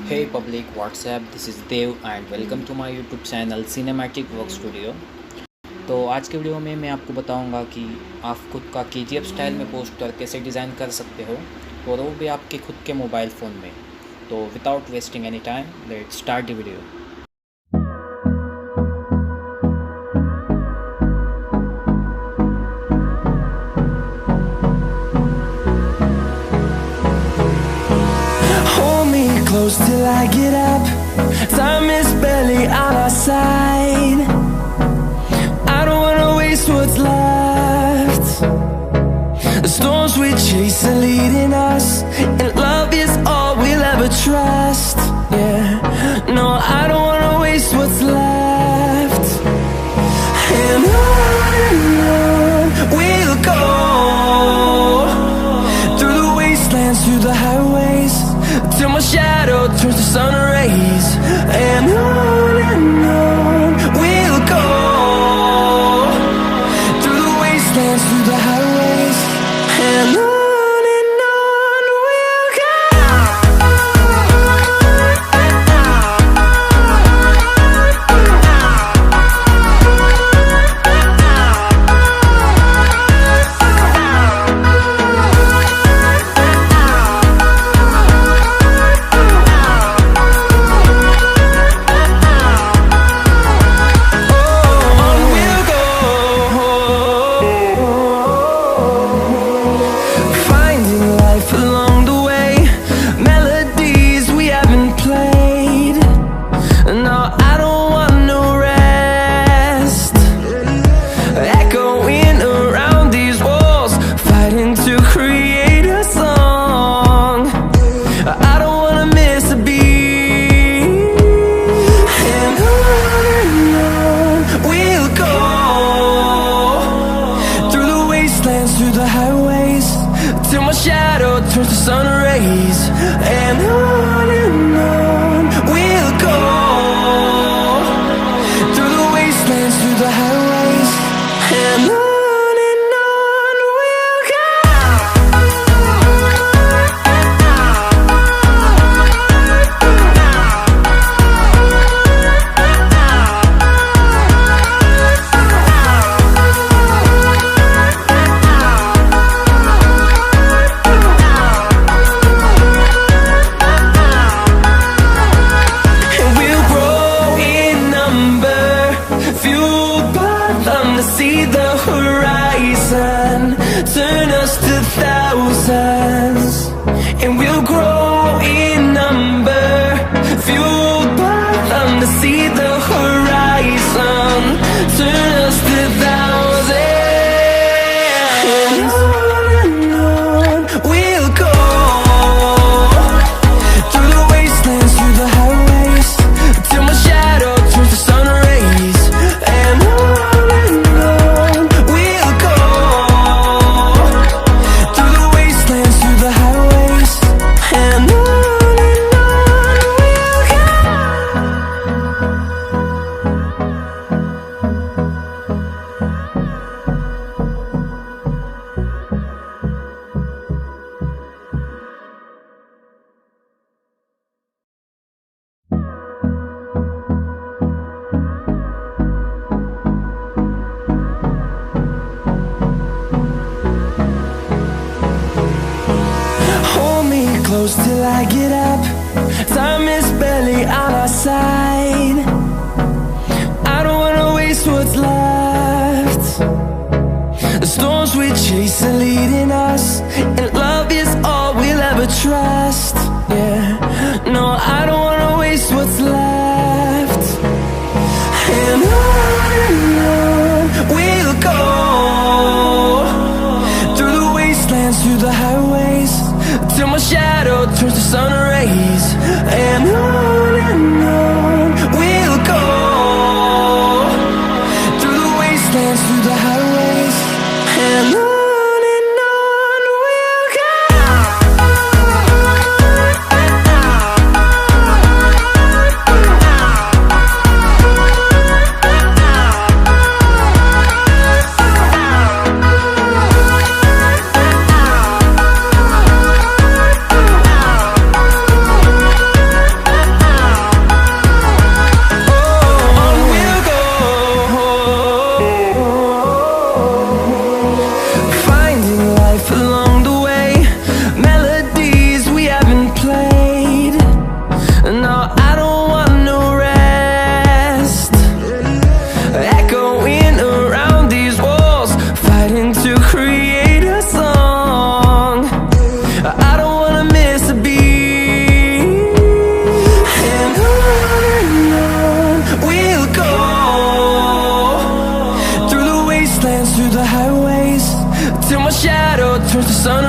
Hey public, what's up? This is Dev and welcome to my YouTube channel Cinematic Work Studio। तो आज के video में मैं आपको बताऊंगा कि आप खुद का KGF स्टाइल में पोस्टर कैसे डिज़ाइन कर सकते हो और वो भी आपके खुद के मोबाइल फ़ोन में। तो without wasting any time let's start the video. Close till I get up. Time is barely on our side. I don't wanna waste what's left. The storms we chase are leading us, and love is all we'll ever trust. Yeah, no, I don't wanna waste what's left. And on we'll go, through the wastelands, through the highways, till my shadow turns to sun rays. And on we'll go, through the wastelands, through the highways. And on we'll go. Through the highways, till my shadow turns to sun rays. And on we'll go, through the wastelands, through the highways. And on we'll go. See the horizon, turn us to thousands, and we'll grow in number, fueled by them to see the horizon, turn us to thousands. And on we'll go, through the wastelands, through the highways, till my shadow turns to sun rays. And close till I get up. Time is barely on our side. I don't wanna waste what's left. The storms we chase are leading us, and love is all we'll ever trust. Yeah, no, I don't wanna waste what's left. And on we'll go, through the wastelands, through the highways, till my shadow turns to sun rays. And on we'll go, through the wastelands, through the highways. And on we'll go. life along the way, melodies we haven't played. No, I don't want no rest, echoing around these walls, fighting to create a song. I don't wanna miss a beat. And on we'll go, through the wastelands, through the highways, till my shadow turns to sun